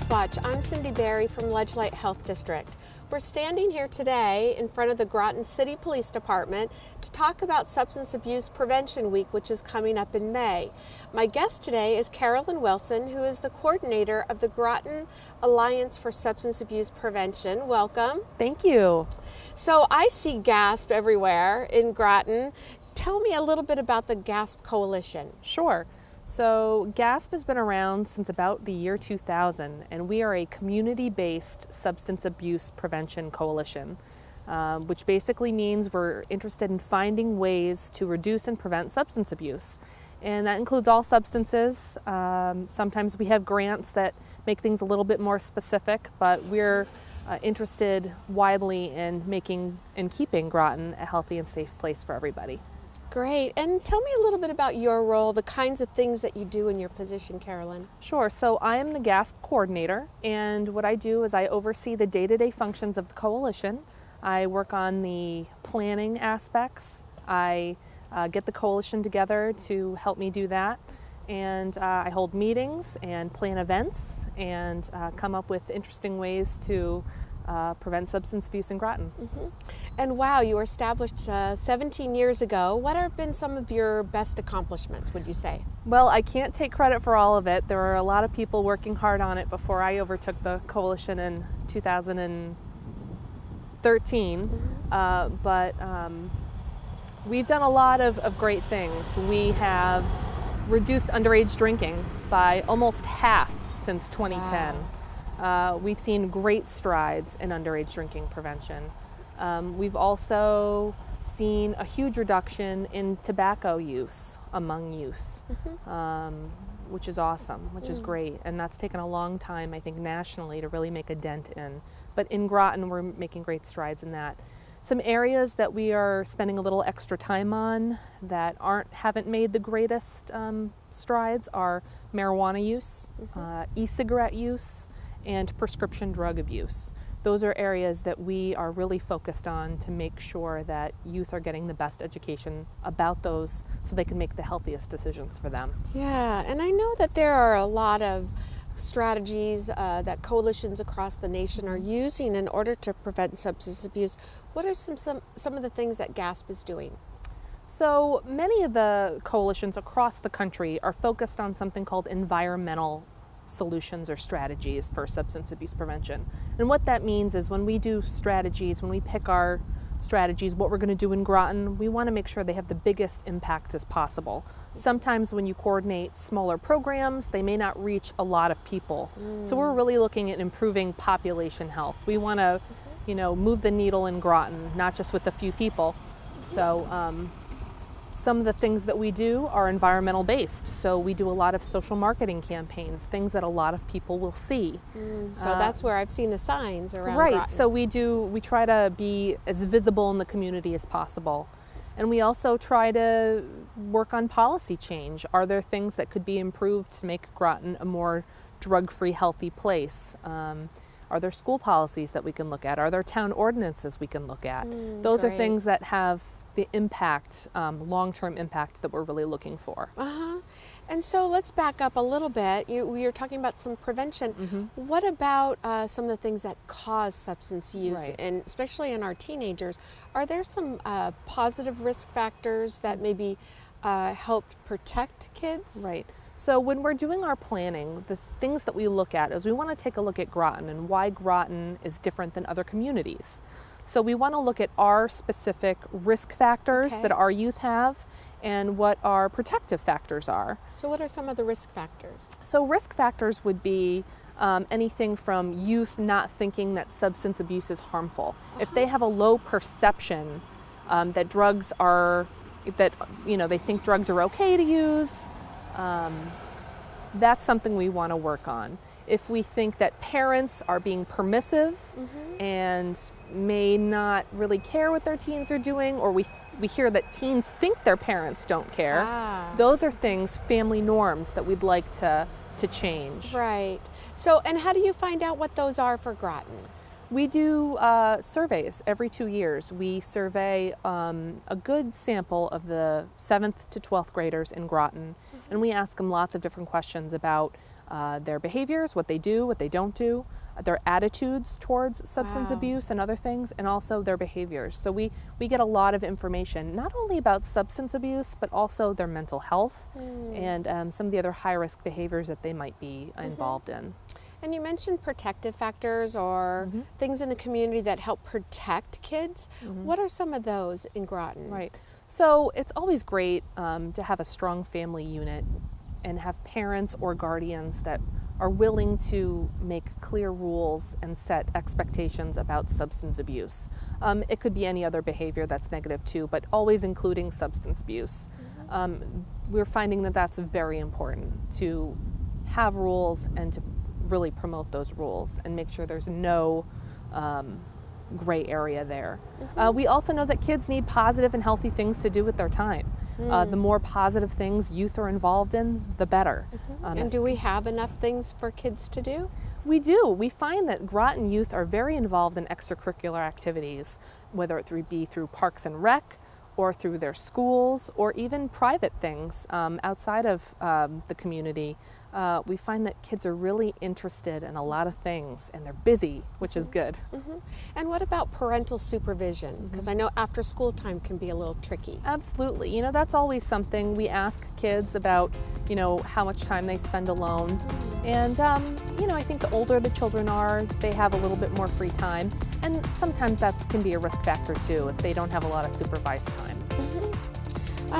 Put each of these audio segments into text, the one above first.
Healthwatch. I'm Cindy Berry from Ledgelight Health District. We're standing here today in front of the Groton City Police Department to talk about Substance Abuse Prevention Week, which is coming up in May. My guest today is Carolyn Wilson, who is the coordinator of the Groton Alliance for Substance Abuse Prevention. Welcome. Thank you. So I see GASP everywhere in Groton. Tell me a little bit about the GASP Coalition. Sure. So GASP has been around since about the year 2000, and we are a community-based substance abuse prevention coalition, which basically means we're interested in finding ways to reduce and prevent substance abuse. And that includes all substances. Sometimes we have grants that make things a little bit more specific, but we're interested widely in making and keeping Groton a healthy and safe place for everybody. Great. And tell me a little bit about your role, the kinds of things that you do in your position, Carolyn. Sure. So I am the GASP Coordinator, and what I do is I oversee the day-to-day functions of the coalition. I work on the planning aspects. I get the coalition together to help me do that, and I hold meetings and plan events and come up with interesting ways to prevent substance abuse in Groton. Mm-hmm. And wow, you were established 17 years ago. What have been some of your best accomplishments, would you say? Well, I can't take credit for all of it. There were a lot of people working hard on it before I overtook the coalition in 2013. Mm-hmm. But we've done a lot of great things. We have reduced underage drinking by almost half since 2010. Wow. We've seen great strides in underage drinking prevention. We've also seen a huge reduction in tobacco use among youth, mm-hmm. Which is awesome, which is great. And that's taken a long time, I think, nationally to really make a dent in. But in Groton, we're making great strides in that. Some areas that we are spending a little extra time on that haven't made the greatest strides are marijuana use, mm-hmm. E-cigarette use, and prescription drug abuse. Those are areas that we are really focused on to make sure that youth are getting the best education about those so they can make the healthiest decisions for them. Yeah, and I know that there are a lot of strategies that coalitions across the nation are using in order to prevent substance abuse. What are some of the things that GASP is doing? So many of the coalitions across the country are focused on something called environmental solutions or strategies for substance abuse prevention. And what that means is when we do strategies, when we pick our strategies, what we're going to do in Groton, we want to make sure they have the biggest impact as possible. Sometimes when you coordinate smaller programs, they may not reach a lot of people. So we're really looking at improving population health. We want to, move the needle in Groton, not just with a few people. So some of the things that we do are environmental based. So we do a lot of social marketing campaigns, things that a lot of people will see. So that's where I've seen the signs around Right, Groton. so we try to be as visible in the community as possible. And we also try to work on policy change. Are there things that could be improved to make Groton a more drug-free, healthy place? Are there school policies that we can look at? Are there town ordinances we can look at? Those great. are things that have the impact, long-term impact that we're really looking for. And so let's back up a little bit. You're talking about some prevention. Mm-hmm. What about some of the things that cause substance use, Right. and especially in our teenagers? Are there some positive risk factors that maybe help protect kids? Right. So when we're doing our planning, the things that we look at is we want to take a look at Groton and why Groton is different than other communities. So we want to look at our specific risk factors that our youth have and what our protective factors are. So what are some of the risk factors? So risk factors would be anything from youth not thinking that substance abuse is harmful. If they have a low perception that drugs are, they think drugs are okay to use, that's something we want to work on. If we think that parents are being permissive and may not really care what their teens are doing, or we hear that teens think their parents don't care, those are things, family norms, that we'd like to change. Right. So, and how do you find out what those are for Groton? We do surveys every 2 years. We survey a good sample of the 7th to 12th graders in Groton, and we ask them lots of different questions about their behaviors, what they do, what they don't do, their attitudes towards substance abuse and other things, and also their behaviors. So we get a lot of information, not only about substance abuse, but also their mental health and some of the other high-risk behaviors that they might be involved in. And you mentioned protective factors or things in the community that help protect kids. What are some of those in Groton? Right. So it's always great to have a strong family unit and have parents or guardians that are willing to make clear rules and set expectations about substance abuse. It could be any other behavior that's negative too, but always including substance abuse. We're finding that that's very important, to have rules and to really promote those rules and make sure there's no gray area there. We also know that kids need positive and healthy things to do with their time. The more positive things youth are involved in, the better. And do we have enough things for kids to do? We do. We find that Groton youth are very involved in extracurricular activities, whether it be through Parks and Rec, or through their schools, or even private things outside of the community. We find that kids are really interested in a lot of things, and they're busy, which is good. And what about parental supervision? Because I know after school time can be a little tricky. Absolutely. You know, that's always something. We ask kids about, you know, how much time they spend alone. And, you know, I think the older the children are, they have a little bit more free time. And sometimes that can be a risk factor too, if they don't have a lot of supervised time.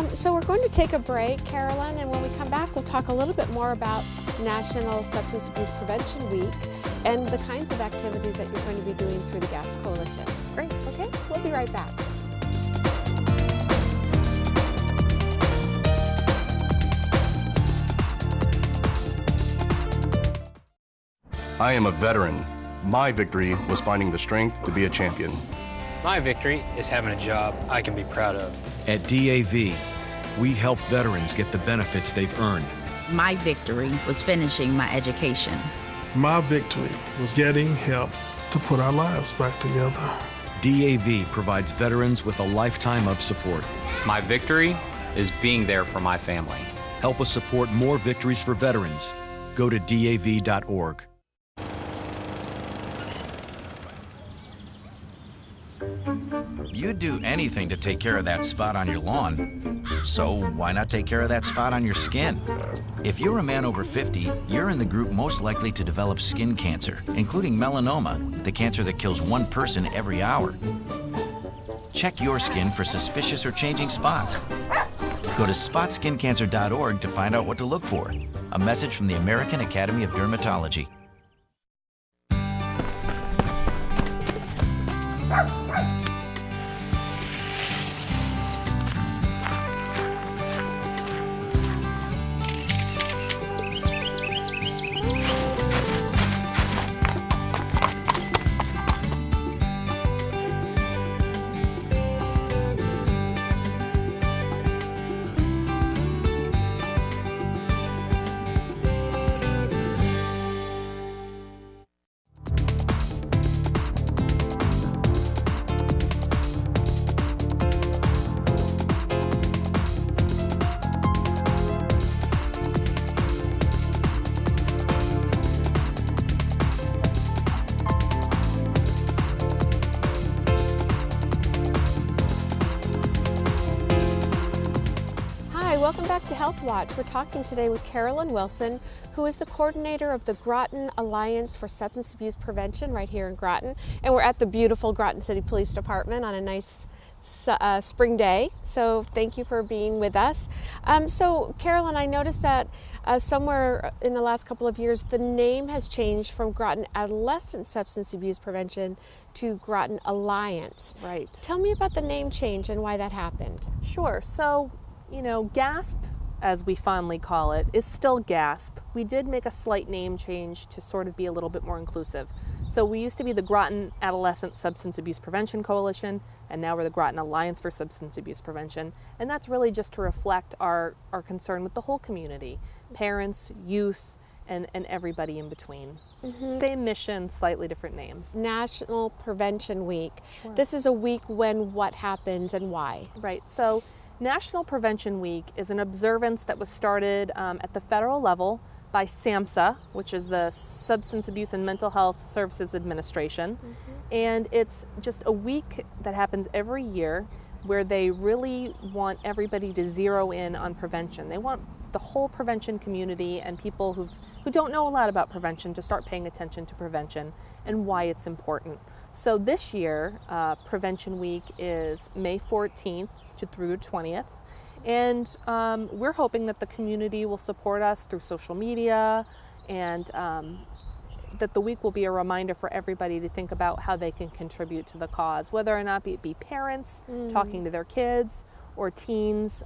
So we're going to take a break, Carolyn, and when we come back, we'll talk a little bit more about National Substance Abuse Prevention Week and the kinds of activities that you're going to be doing through the GASP Coalition. Great. Okay, we'll be right back. I am a veteran. My victory was finding the strength to be a champion. My victory is having a job I can be proud of. At DAV, we help veterans get the benefits they've earned. My victory was finishing my education. My victory was getting help to put our lives back together. DAV provides veterans with a lifetime of support. My victory is being there for my family. Help us support more victories for veterans. Go to DAV.org. You'd do anything to take care of that spot on your lawn. So why not take care of that spot on your skin? If you're a man over 50, you're in the group most likely to develop skin cancer, including melanoma, the cancer that kills one person every hour. Check your skin for suspicious or changing spots. Go to spotskincancer.org to find out what to look for. A message from the American Academy of Dermatology. Welcome back to Healthwatch. We're talking today with Carolyn Wilson, who is the coordinator of the Groton Alliance for Substance Abuse Prevention right here in Groton. And we're at the beautiful Groton City Police Department on a nice spring day. So thank you for being with us. So Carolyn, I noticed that somewhere in the last couple of years, the name has changed from Groton Adolescent Substance Abuse Prevention to Groton Alliance. Right. Tell me about the name change and why that happened. Sure. So, you know, GASP, as we fondly call it, is still GASP. We did make a slight name change to sort of be a little bit more inclusive. So we used to be the Groton Adolescent Substance Abuse Prevention Coalition, and now we're the Groton Alliance for Substance Abuse Prevention. And that's really just to reflect our concern with the whole community, parents, youth, and everybody in between. Same mission, slightly different name. National Prevention Week. Sure. This is a week when what happens and why? Right. So National Prevention Week is an observance that was started at the federal level by SAMHSA, which is the Substance Abuse and Mental Health Services Administration. And it's just a week that happens every year where they really want everybody to zero in on prevention. They want the whole prevention community and people who don't know a lot about prevention to start paying attention to prevention and why it's important. So this year, Prevention Week is May 14th through the 20th. And we're hoping that the community will support us through social media, and that the week will be a reminder for everybody to think about how they can contribute to the cause, whether or not it be parents talking to their kids, or teens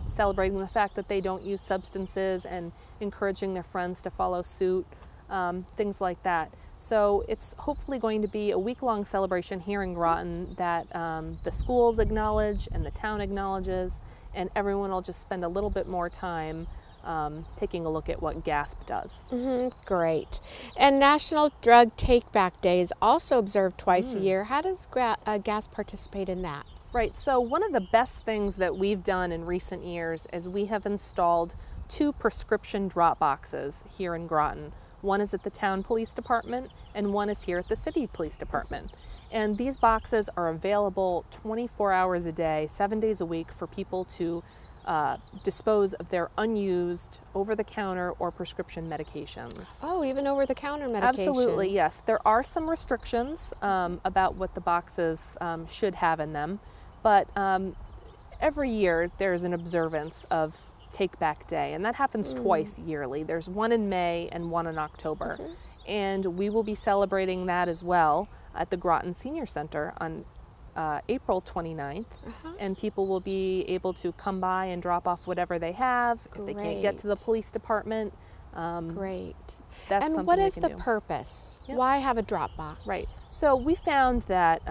celebrating the fact that they don't use substances and encouraging their friends to follow suit, things like that. So it's hopefully going to be a week-long celebration here in Groton that the schools acknowledge and the town acknowledges, and everyone will just spend a little bit more time taking a look at what GASP does. Great. And National Drug Take Back Day is also observed twice a year. How does GASP participate in that? Right, so one of the best things that we've done in recent years is we have installed 2 prescription drop boxes here in Groton. One is at the town police department and one is here at the city police department. And these boxes are available 24 hours a day, 7 days a week for people to dispose of their unused over-the-counter or prescription medications. Oh, even over-the-counter medications? Absolutely, yes. There are some restrictions about what the boxes should have in them, but every year there's an observance of Take Back Day, and that happens twice yearly. There's one in May and one in October. And we will be celebrating that as well at the Groton Senior Center on April 29th, and people will be able to come by and drop off whatever they have. If they can't get to the police department. Great. That's and something what they is can the do. purpose? Yep. Why have a drop box? Right. So we found that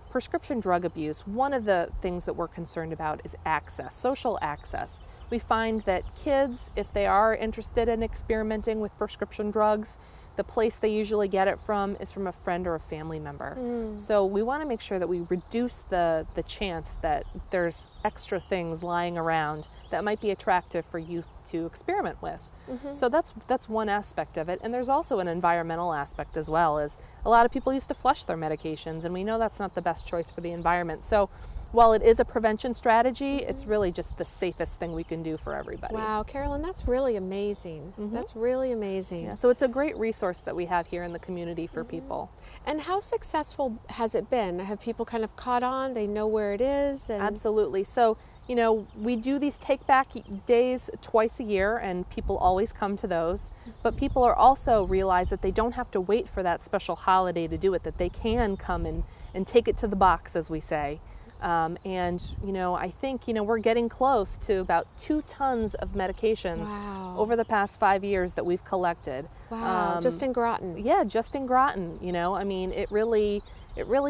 prescription drug abuse, one of the things that we're concerned about is access, social access. We find that kids, if they are interested in experimenting with prescription drugs, the place they usually get it from is from a friend or a family member. So we want to make sure that we reduce the chance that there's extra things lying around that might be attractive for youth to experiment with. So that's one aspect of it. And there's also an environmental aspect as well, as a lot of people used to flush their medications, and we know that's not the best choice for the environment. So while it is a prevention strategy, it's really just the safest thing we can do for everybody. Wow, Carolyn, that's really amazing. That's really amazing. Yeah, so it's a great resource that we have here in the community for people. And how successful has it been? Have people kind of caught on? They know where it is? And Absolutely. So, you know, we do these take back days twice a year, and people always come to those. But people are also realize that they don't have to wait for that special holiday to do it, that they can come and take it to the box, as we say. And, you know, I think, you know, we're getting close to about 2 tons of medications over the past 5 years that we've collected. Wow, just in Groton. Yeah, just in Groton, you know, I mean, it really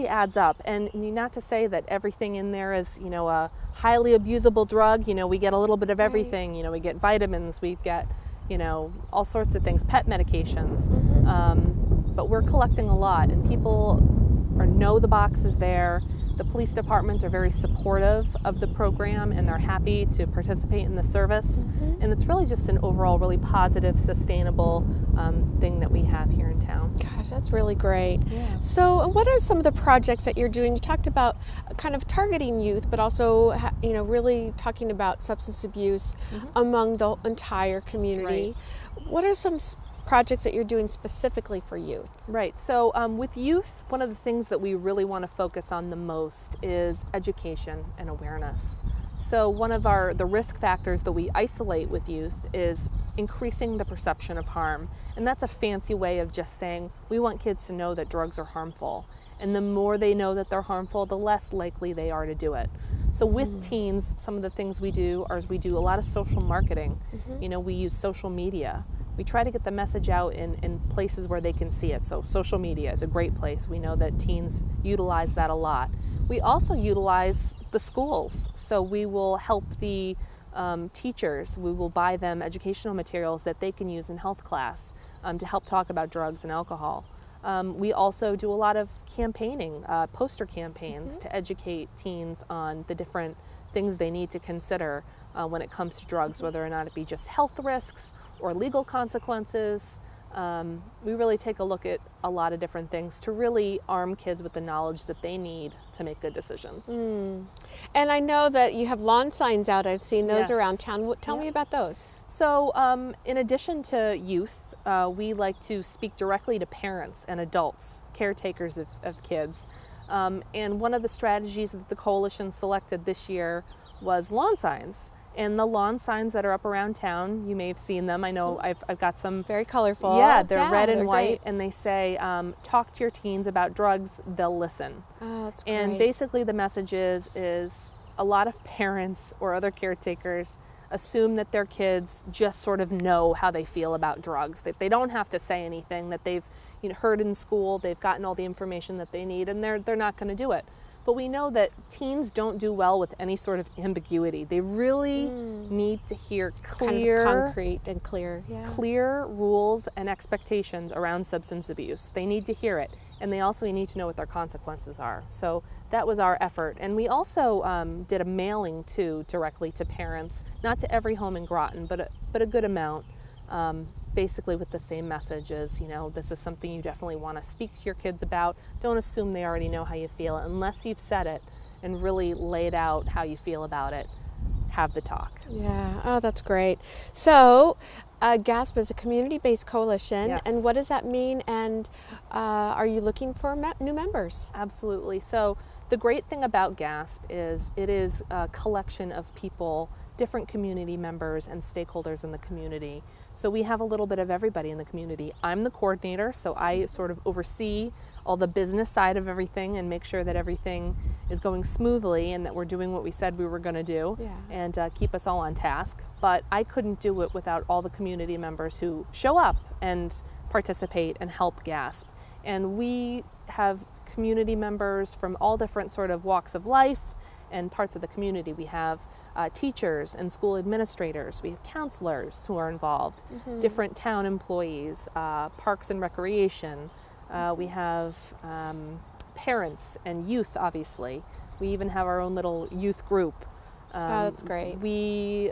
adds up. And not to say that everything in there is, you know, a highly abusable drug. You know, we get a little bit of everything. You know, we get vitamins, we get, you know, all sorts of things, pet medications. But we're collecting a lot, and people know the box is there. The police departments are very supportive of the program, and they're happy to participate in the service. And it's really just an overall really positive, sustainable thing that we have here in town. Gosh, that's really great. Yeah. So what are some of the projects that you're doing? You talked about kind of targeting youth, but also, you know, really talking about substance abuse among the entire community. What are some projects that you're doing specifically for youth? Right, so with youth, one of the things that we really want to focus on the most is education and awareness. So one of the risk factors that we isolate with youth is increasing the perception of harm. And that's a fancy way of just saying we want kids to know that drugs are harmful. And the more they know that they're harmful, the less likely they are to do it. So with teens, some of the things we do is we do a lot of social marketing. You know, we use social media. We try to get the message out in places where they can see it. So social media is a great place. We know that teens utilize that a lot. We also utilize the schools. So we will help the teachers. We will buy them educational materials that they can use in health class to help talk about drugs and alcohol. We also do a lot of campaigning, poster campaigns to educate teens on the different things they need to consider when it comes to drugs, whether or not it be just health risks or legal consequences. We really take a look at a lot of different things to really arm kids with the knowledge that they need to make good decisions. And I know that you have lawn signs out. I've seen those Yes. around town. Tell me about those. So in addition to youth, we like to speak directly to parents and adults, caretakers of kids. And one of the strategies that the coalition selected this year was lawn signs. And the lawn signs that are up around town, you may have seen them. I know I've got some. Very colorful. Yeah, they're red and they're white, great. and they say, talk to your teens about drugs, they'll listen. Oh, that's great. And basically the message is a lot of parents or other caretakers assume that their kids just sort of know how they feel about drugs, that they don't have to say anything, that they've heard in school, they've gotten all the information that they need, and they're not going to do it. But we know that teens don't do well with any sort of ambiguity. They really need to hear clear, kind of concrete and clear, clear rules and expectations around substance abuse. They need to hear it, and they also need to know what their consequences are. So that was our effort. And we also did a mailing too, directly to parents, not to every home in Groton, but a good amount. Basically with the same message as, this is something you definitely want to speak to your kids about. Don't assume they already know how you feel unless you've said it and really laid out how you feel about it. Have the talk. Yeah, oh, that's great. So GASP is a community-based coalition, Yes. and what does that mean, and are you looking for new members? Absolutely. So the great thing about GASP is it is a collection of people, different community members and stakeholders in the community. So we have a little bit of everybody in the community. I'm the coordinator, so I sort of oversee all the business side of everything and make sure that everything is going smoothly and that we're doing what we said we were going to do and keep us all on task. But I couldn't do it without all the community members who show up and participate and help GASP. And we have community members from all different sort of walks of life and parts of the community. We have teachers and school administrators. We have counselors who are involved, different town employees, parks and recreation. We have parents and youth, obviously. We even have our own little youth group. Oh, that's great. We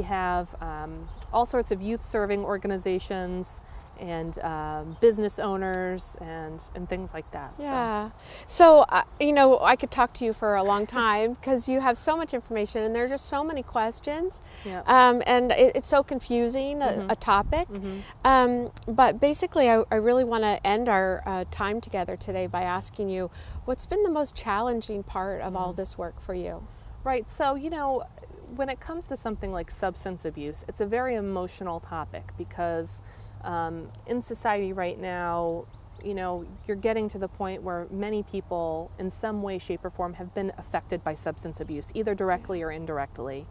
have all sorts of youth serving organizations and business owners and things like that. Yeah. So, I could talk to you for a long time because you have so much information and there are just so many questions. Yeah. And it's so confusing, a topic. But basically, I really want to end our time together today by asking you, what's been the most challenging part of all this work for you? Right. So, when it comes to something like substance abuse, it's a very emotional topic because in society right now, you're getting to the point where many people in some way, shape, or form have been affected by substance abuse, either directly or indirectly.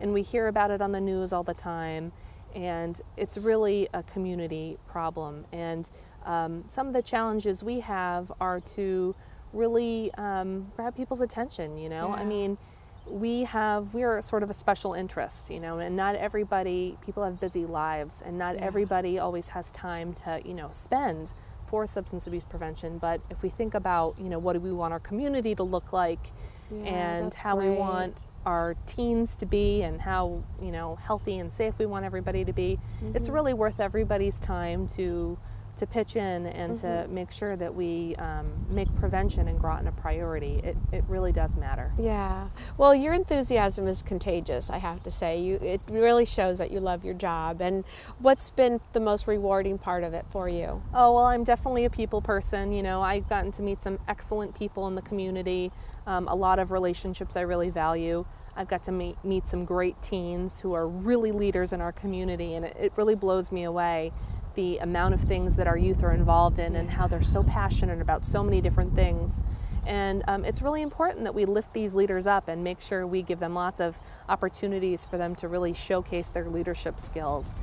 And we hear about it on the news all the time, and it's really a community problem. And some of the challenges we have are to really grab people's attention, I mean, we're sort of a special interest, and not everybody, people have busy lives, and not everybody always has time to, spend for substance abuse prevention. But if we think about, what do we want our community to look like, and how we want our teens to be, and how, healthy and safe we want everybody to be, it's really worth everybody's time to pitch in and to make sure that we make prevention in Groton a priority. It really does matter. Yeah. Well, your enthusiasm is contagious, I have to say. It really shows that you love your job. And what's been the most rewarding part of it for you? Oh, well, I'm definitely a people person. I've gotten to meet some excellent people in the community, a lot of relationships I really value. I've got to meet some great teens who are really leaders in our community, and it really blows me away the amount of things that our youth are involved in and how they're so passionate about so many different things. And it's really important that we lift these leaders up and make sure we give them lots of opportunities for them to really showcase their leadership skills.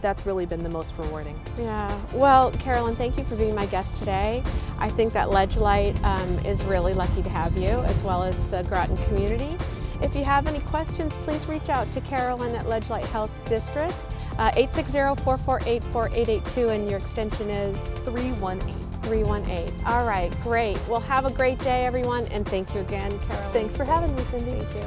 That's really been the most rewarding. Yeah. Well, Carolyn, thank you for being my guest today. I think that Ledgelight is really lucky to have you, as well as the Groton community. If you have any questions, please reach out to Carolyn at Ledgelight Health District. 860-448-4882, and your extension is 318. 318. All right, great. Well, have a great day, everyone, and thank you again, Carolyn. Thanks for having me, Cindy. Thank you.